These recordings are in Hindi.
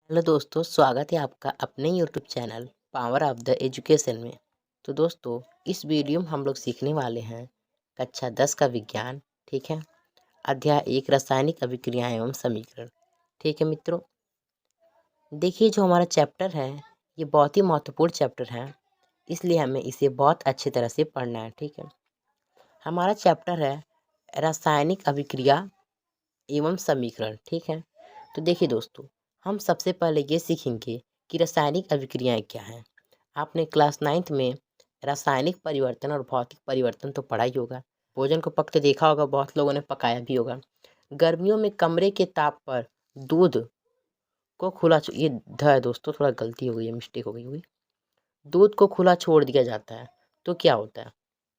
हेलो दोस्तों, स्वागत है आपका अपने YouTube channel power of the education में। तो दोस्तों, इस वीडियो में हम लोग सीखने वाले हैं कक्षा 10 का विज्ञान। ठीक है। अध्याय 1 रासायनिक अभिक्रियाएं एवं समीकरण। ठीक है मित्रों, देखिए जो हमारा चैप्टर है ये बहुत ही महत्वपूर्ण चैप्टर है, इसलिए हमें इसे बहुत अच्छी तरह से पढ़ना है। ठीक है। हमारा चैप्टर है रासायनिक अभिक्रिया एवं समीकरण। ठीक है। तो देखिए दोस्तों, हम सबसे पहले ये सीखेंगे कि रासायनिक अभिक्रियाएं क्या हैं। आपने क्लास 9th में रासायनिक परिवर्तन और भौतिक परिवर्तन तो पढ़ा ही होगा। भोजन को पकते देखा होगा, बहुत लोगों ने पकाया भी होगा। गर्मियों में कमरे के ताप पर दूध को ये है दोस्तों, थोड़ा गलती हो गई है, मिस्टेक हो गई होगी। दूध को खुला छोड़ दिया जाता है तो क्या होता है?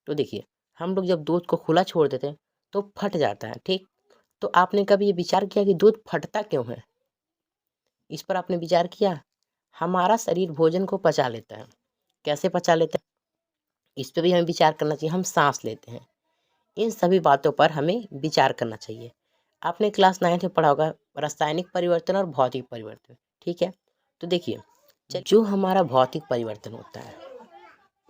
तो देखिए, हम लोग जब दूध को खुला छोड़ देते हैं तो फट जाता है। ठीक। तो आपने कभी ये विचार किया कि दूध फटता क्यों है? इस पर आपने विचार किया? हमारा शरीर भोजन को पचा लेता है। कैसे पचा लेता है, इस पे भी हमें विचार करना चाहिए। हम सांस लेते हैं, इन सभी बातों पर हमें विचार करना चाहिए। आपने क्लास 9th में पढ़ा होगा रासायनिक परिवर्तन और भौतिक परिवर्तन। ठीक है। तो देखिए, जो हमारा भौतिक परिवर्तन होता है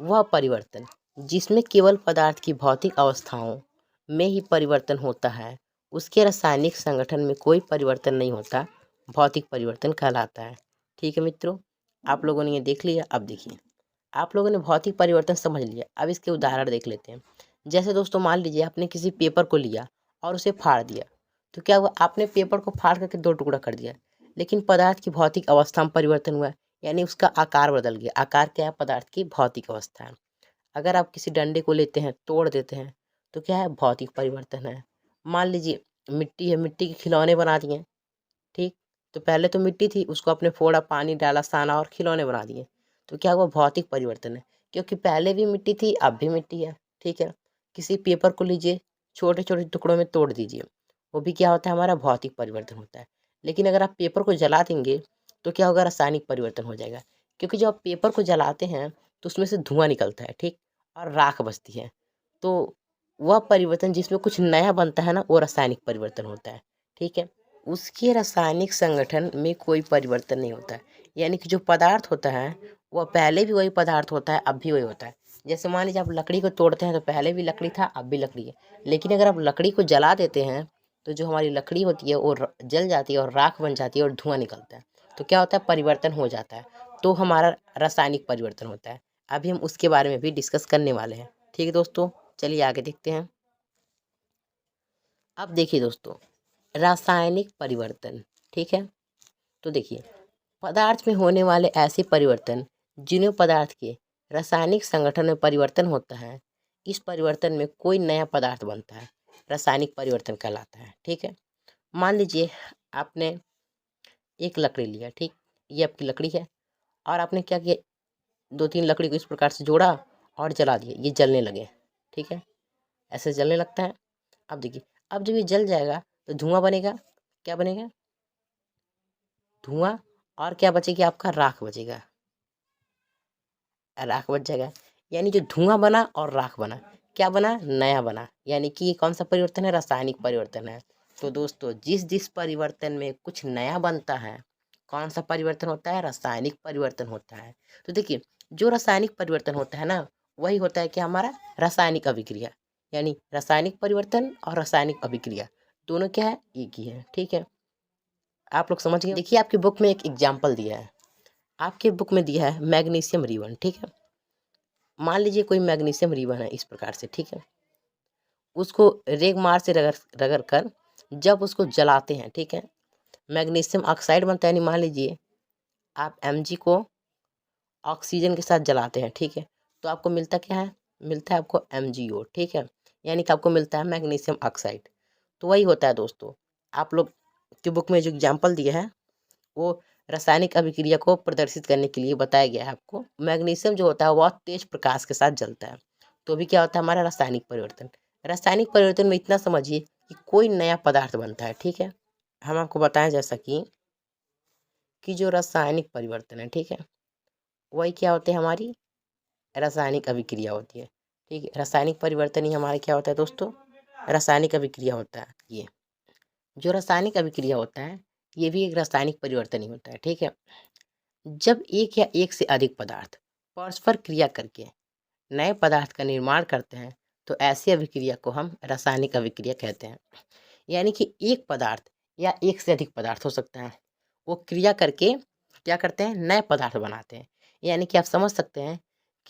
वह परिवर्तन जिसमें केवल पदार्थ की भौतिक अवस्थाओं में ही परिवर्तन होता है, उसके रासायनिक संगठन में कोई परिवर्तन नहीं होता, भौतिक परिवर्तन कहलाता है। ठीक है मित्रों, आप लोगों ने ये देख लिया। अब देखिए, आप लोगों ने भौतिक परिवर्तन समझ लिया, अब इसके उदाहरण देख लेते हैं। जैसे दोस्तों, मान लीजिए आपने किसी पेपर को लिया और उसे फाड़ दिया, तो क्या हुआ? आपने पेपर को फाड़ करके दो टुकड़ा कर दिया, लेकिन पदार्थ की भौतिक अवस्था में परिवर्तन हुआ, यानी उसका आकार बदल गया। आकार क्या है? पदार्थ की भौतिक अवस्था है। अगर आप किसी डंडे को लेते हैं, तोड़ देते हैं, तो क्या है? भौतिक परिवर्तन है। मान लीजिए मिट्टी है, मिट्टी के खिलौने बना दिए। ठीक। तो पहले तो मिट्टी थी, उसको आपने फोड़ा, पानी डाला, साना और खिलौने बना दिए, तो क्या हुआ? भौतिक परिवर्तन है, क्योंकि पहले भी मिट्टी थी, अब भी मिट्टी है। ठीक है। किसी पेपर को लीजिए, छोटे छोटे टुकड़ों में तोड़ दीजिए, वो भी क्या होता है? हमारा भौतिक परिवर्तन होता है। लेकिन अगर आप पेपर को जला देंगे तो क्या होगा? रासायनिक परिवर्तन हो जाएगा, क्योंकि जब आप पेपर को जलाते हैं तो उसमें से धुआं निकलता है। ठीक। और राख बचती है, तो वह परिवर्तन जिसमें कुछ नया बनता है ना, वो रासायनिक परिवर्तन होता है। ठीक है। उसके रासायनिक संगठन में कोई परिवर्तन नहीं होता है, यानी कि जो पदार्थ होता है वह पहले भी वही पदार्थ होता है, अब भी वही होता है। जैसे मान लीजिए आप लकड़ी को तोड़ते हैं, तो पहले भी लकड़ी था, अब भी लकड़ी है। लेकिन अगर आप लकड़ी को जला देते हैं तो जो हमारी लकड़ी होती है वो जल जाती है और राख बन जाती है और धुआं निकलता है, तो क्या होता है? परिवर्तन हो जाता है, तो हमारा रासायनिक परिवर्तन होता है। अभी हम उसके बारे में भी डिस्कस करने वाले हैं। ठीक है दोस्तों, चलिए आगे देखते हैं। अब देखिए दोस्तों, रासायनिक परिवर्तन। ठीक है। तो देखिए, पदार्थ में होने वाले ऐसे परिवर्तन जिन्हें पदार्थ के रासायनिक संगठन में परिवर्तन होता है, इस परिवर्तन में कोई नया पदार्थ बनता है, रासायनिक परिवर्तन कहलाता है। ठीक है। मान लीजिए आपने एक लकड़ी लिया। ठीक। ये आपकी लकड़ी है, और आपने क्या किया? दो तीन लकड़ी को इस प्रकार से जोड़ा और जला दिया, ये जलने लगे। ठीक है। ऐसे जलने लगता है। अब देखिए, अब जब ये जल जाएगा तो धुआं बनेगा। क्या बनेगा? धुआं। और क्या बचेगी? आपका राख बचेगा। राख बच जाएगा, यानी जो धुआं बना और राख बना, क्या बना? नया बना। यानी कि ये कौन सा परिवर्तन है? रासायनिक परिवर्तन है। तो दोस्तों, जिस जिस परिवर्तन में कुछ नया बनता है, कौन सा परिवर्तन होता है? रासायनिक परिवर्तन होता है। तो देखिए, जो रासायनिक परिवर्तन होता है ना, वही होता है कि हमारा रासायनिक अभिक्रिया, यानी रासायनिक परिवर्तन और रासायनिक अभिक्रिया दोनों क्या है? एक ही है। ठीक है। आप लोग समझ गए? देखिए, आपकी बुक में एक एग्जाम्पल दिया है। आपके बुक में दिया है मैग्नीशियम रिबन। ठीक है। मान लीजिए कोई मैग्नीशियम रिबन है इस प्रकार से। ठीक है। उसको रेगमार से रगड़ रगड़ कर जब उसको जलाते हैं, ठीक है, मैग्नीशियम ऑक्साइड बनता है। यानी मान लीजिए आप Mg को ऑक्सीजन के साथ जलाते हैं, ठीक है, तो आपको मिलता क्या है? मिलता है आपको MgO। ठीक है। यानी कि आपको मिलता है मैग्नीशियम ऑक्साइड। तो वही होता है दोस्तों, आप लोग की बुक में जो एग्जाम्पल दिया है वो रासायनिक अभिक्रिया को प्रदर्शित करने के लिए बताया गया है। आपको मैग्नीशियम जो होता है बहुत तेज प्रकाश के साथ जलता है, तो भी क्या होता है? हमारा रासायनिक परिवर्तन। रासायनिक परिवर्तन में इतना समझिए कि कोई नया पदार्थ बनता है। ठीक है। हम आपको बताएं जैसा कि जो रासायनिक परिवर्तन है, ठीक है, वही क्या होते हैं? हमारी रासायनिक अभिक्रिया होती है। ठीक है। रासायनिक परिवर्तन ही हमारा क्या होता है दोस्तों? रासायनिक अभिक्रिया होता है। ये जो रासायनिक अभिक्रिया होता है ये भी एक रासायनिक परिवर्तन ही होता है, ठीक है। जब एक या एक से अधिक पदार्थ परस्पर क्रिया करके नए पदार्थ का निर्माण करते हैं तो ऐसी अभिक्रिया को हम रासायनिक अभिक्रिया कहते हैं। यानी कि एक पदार्थ या एक से अधिक पदार्थ हो सकता है, वो क्रिया करके क्या करते हैं, नए पदार्थ बनाते हैं। यानी कि आप समझ सकते हैं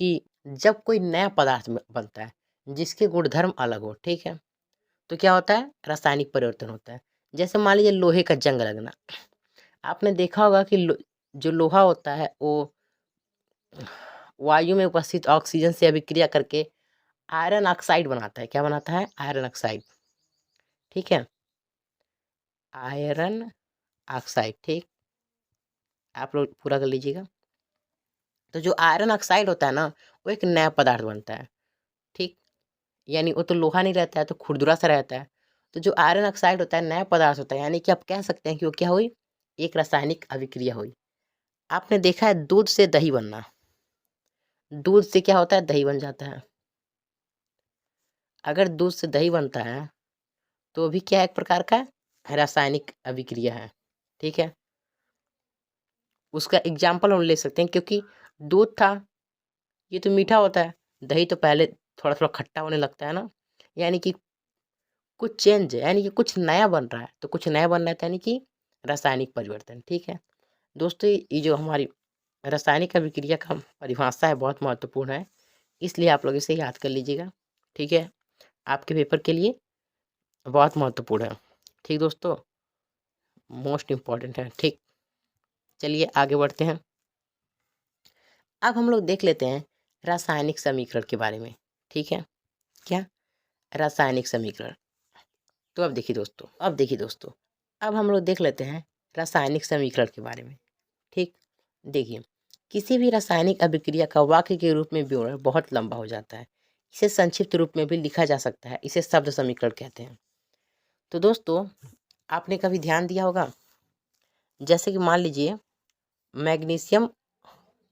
कि जब कोई नया पदार्थ बनता है जिसके गुणधर्म अलग हो, ठीक है, तो क्या होता है, रासायनिक परिवर्तन होता है। जैसे मान लीजिए लोहे का जंग लगना। आपने देखा होगा कि जो लोहा होता है वो वायु में उपस्थित ऑक्सीजन से अभिक्रिया करके आयरन ऑक्साइड बनाता है। क्या बनाता है, आयरन ऑक्साइड, ठीक है, आयरन ऑक्साइड, ठीक। आप लोग पूरा कर लीजिएगा। तो जो आयरन ऑक्साइड होता है ना, वो एक नया पदार्थ बनता है, ठीक। यानी वो तो लोहा नहीं रहता है, तो खुरदुरा सा रहता है। तो जो आयरन ऑक्साइड होता है नया पदार्थ होता है, यानी कि आप कह सकते हैं कि वो क्या हुई, एक रासायनिक अभिक्रिया हुई। आपने देखा है दूध से दही बनना। दूध से क्या होता है, दही बन जाता है। अगर दूध से दही बनता है तो भी क्या एक प्रकार का रासायनिक अभिक्रिया है, ठीक है। उसका एग्जाम्पल हम ले सकते हैं, क्योंकि दूध था, ये तो मीठा होता है, दही तो पहले थोड़ा थोड़ा खट्टा होने लगता है ना। यानी कि कुछ चेंज है, यानी कि कुछ नया बन रहा है। तो कुछ नया बन रहा है तो यानी कि रासायनिक परिवर्तन, ठीक है। दोस्तों ये जो हमारी रासायनिक अभिक्रिया का परिभाषा है बहुत महत्वपूर्ण है, इसलिए आप लोग इसे याद कर लीजिएगा, ठीक है। आपके पेपर के लिए बहुत महत्वपूर्ण है, ठीक दोस्तों, मोस्ट इम्पॉर्टेंट है, ठीक। चलिए आगे बढ़ते हैं। अब हम लोग देख लेते हैं रासायनिक समीकरण के बारे में, ठीक है। क्या, रासायनिक समीकरण। तो अब देखिए दोस्तों, अब हम लोग देख लेते हैं रासायनिक समीकरण के बारे में, ठीक। देखिए, किसी भी रासायनिक अभिक्रिया का वाक्य के रूप में विवरण बहुत लंबा हो जाता है। इसे संक्षिप्त रूप में भी लिखा जा सकता है, इसे शब्द समीकरण कहते हैं। तो दोस्तों आपने कभी ध्यान दिया होगा, जैसे कि मान लीजिए मैग्नीशियम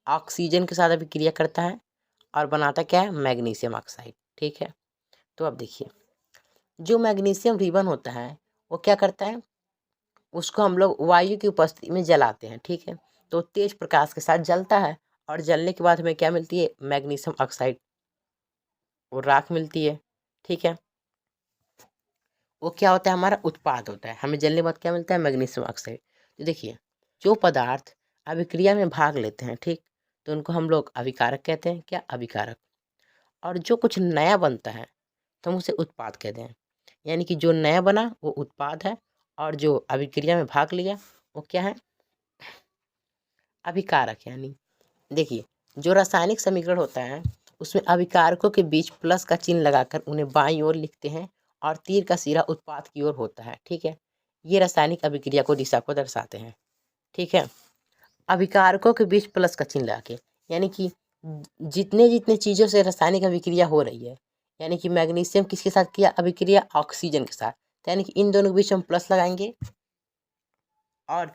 ऑक्सीजन के साथ अभिक्रिया करता है और बनाता क्या है, मैग्नीशियम ऑक्साइड, ठीक है। तो अब देखिए, जो मैग्नीशियम रिबन होता है वो क्या करता है, उसको हम लोग वायु की उपस्थिति में जलाते हैं, ठीक है। तो तेज प्रकाश के साथ जलता है और जलने के बाद हमें क्या मिलती है, मैग्नीशियम ऑक्साइड, वो राख मिलती है, ठीक है। वो क्या होता है, हमारा उत्पाद होता है। हमें जलने के बाद क्या मिलता है, मैग्नीशियम ऑक्साइड। तो देखिए, जो पदार्थ अभिक्रिया में भाग लेते हैं, ठीक, तो उनको हम लोग अभिकारक कहते हैं। क्या, अभिकारक। और जो कुछ नया बनता है तो हम उसे उत्पाद कहते हैं। यानी कि जो नया बना वो उत्पाद है, और जो अभिक्रिया में भाग लिया वो क्या है, अभिकारक। यानी देखिए, जो रासायनिक समीकरण होता है उसमें अभिकारकों के बीच प्लस का चिन्ह लगाकर उन्हें बाईं ओर लिखते हैं और तीर का सिरा उत्पाद की ओर होता है, ठीक है। ये रासायनिक अभिक्रिया को दिशा को दर्शाते हैं, ठीक है। अभिकारकों के बीच प्लस का चिन्ह लगा के, यानी कि जितने जितने चीज़ों से रासायनिक अभिक्रिया हो रही है, यानी कि मैग्नीशियम किसके साथ किया अभिक्रिया, ऑक्सीजन के साथ, तो यानी कि इन दोनों के बीच हम प्लस लगाएंगे। और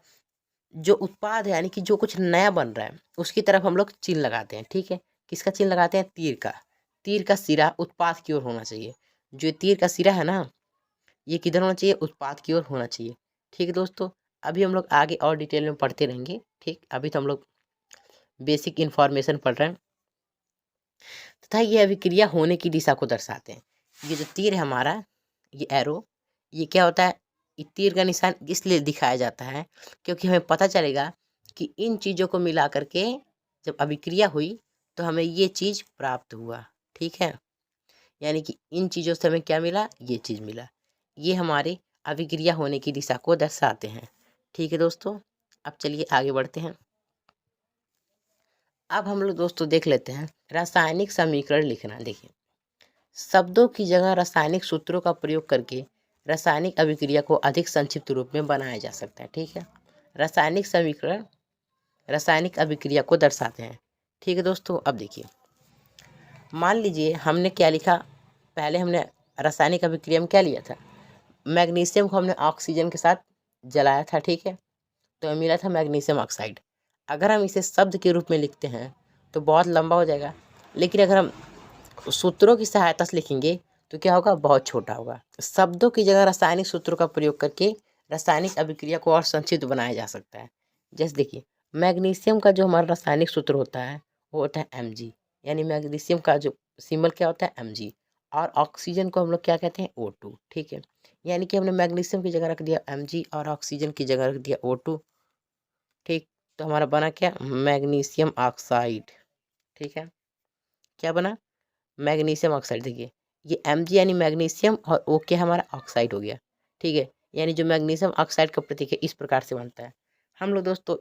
जो उत्पाद है, यानी कि जो कुछ नया बन रहा है, उसकी तरफ हम लोग चिन्ह लगाते हैं, ठीक है। किसका चिन्ह लगाते हैं, तीर का। तीर का सिरा उत्पाद की ओर होना चाहिए। जो तीर का सिरा है ना, ये किधर होना चाहिए, उत्पाद की ओर होना चाहिए, ठीक है दोस्तों। अभी हम लोग आगे और डिटेल में पढ़ते रहेंगे, ठीक। अभी तो हम लोग बेसिक इन्फॉर्मेशन पढ़ रहे हैं, तथा ये अभिक्रिया होने की दिशा को दर्शाते हैं। ये जो तीर है हमारा, ये एरो, ये क्या होता है, ये तीर का निशान इसलिए दिखाया जाता है क्योंकि हमें पता चलेगा कि इन चीज़ों को मिला करके जब अभिक्रिया हुई तो हमें ये चीज़ प्राप्त हुआ, ठीक है। यानी कि इन चीज़ों से हमें क्या मिला, ये चीज़ मिला। ये हमारे अभिक्रिया होने की दिशा को दर्शाते हैं, ठीक है दोस्तों। अब चलिए आगे बढ़ते हैं। अब हम लोग दोस्तों देख लेते हैं रासायनिक समीकरण लिखना। देखिए, शब्दों की जगह रासायनिक सूत्रों का प्रयोग करके रासायनिक अभिक्रिया को अधिक संक्षिप्त रूप में बनाया जा सकता है, ठीक है। रासायनिक समीकरण रासायनिक अभिक्रिया को दर्शाते हैं, ठीक है दोस्तों। अब देखिए, मान लीजिए हमने क्या लिखा, पहले हमने रासायनिक अभिक्रिया में क्या लिया था, मैग्नीशियम को हमने ऑक्सीजन के साथ जलाया था, ठीक है। तो हमें मिला था मैग्नीशियम ऑक्साइड। अगर हम इसे शब्द के रूप में लिखते हैं तो बहुत लंबा हो जाएगा, लेकिन अगर हम सूत्रों की सहायता से लिखेंगे तो क्या होगा, बहुत छोटा होगा। शब्दों की जगह रासायनिक सूत्रों का प्रयोग करके रासायनिक अभिक्रिया को और संक्षिप्त बनाया जा सकता है। जैसे देखिए, मैग्नीशियम का जो हमारा रासायनिक सूत्र होता है वो होता है Mg, यानी मैग्नीशियम का जो सिंबल क्या होता है Mg, और ऑक्सीजन को हम लोग क्या कहते हैं O2। ठीक है, यानी कि हमने मैग्नीशियम की जगह रख दिया Mg और ऑक्सीजन की जगह रख दिया O2। ठीक, तो हमारा बना क्या, मैग्नीशियम ऑक्साइड। ठीक है, क्या बना, मैग्नीशियम ऑक्साइड। देखिए ये Mg यानी मैग्नीशियम और O क्या हमारा ऑक्साइड हो गया। ठीक है, यानी जो मैग्नीशियम ऑक्साइड का प्रतीक है इस प्रकार से बनता है। हम लोग दोस्तों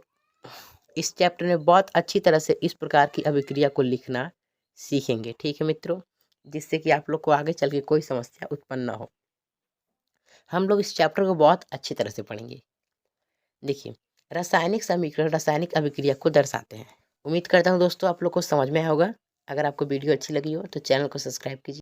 इस चैप्टर में बहुत अच्छी तरह से इस प्रकार की अभिक्रिया को लिखना सीखेंगे। ठीक है मित्रों, जिससे कि आप लोग को आगे चल के कोई समस्या उत्पन्न ना हो। हम लोग इस चैप्टर को बहुत अच्छी तरह से पढ़ेंगे। देखिए, रासायनिक समीकरण रासायनिक अभिक्रिया को दर्शाते हैं। उम्मीद करता हूँ दोस्तों आप लोग को समझ में आया होगा। अगर आपको वीडियो अच्छी लगी हो तो चैनल को सब्सक्राइब कीजिए।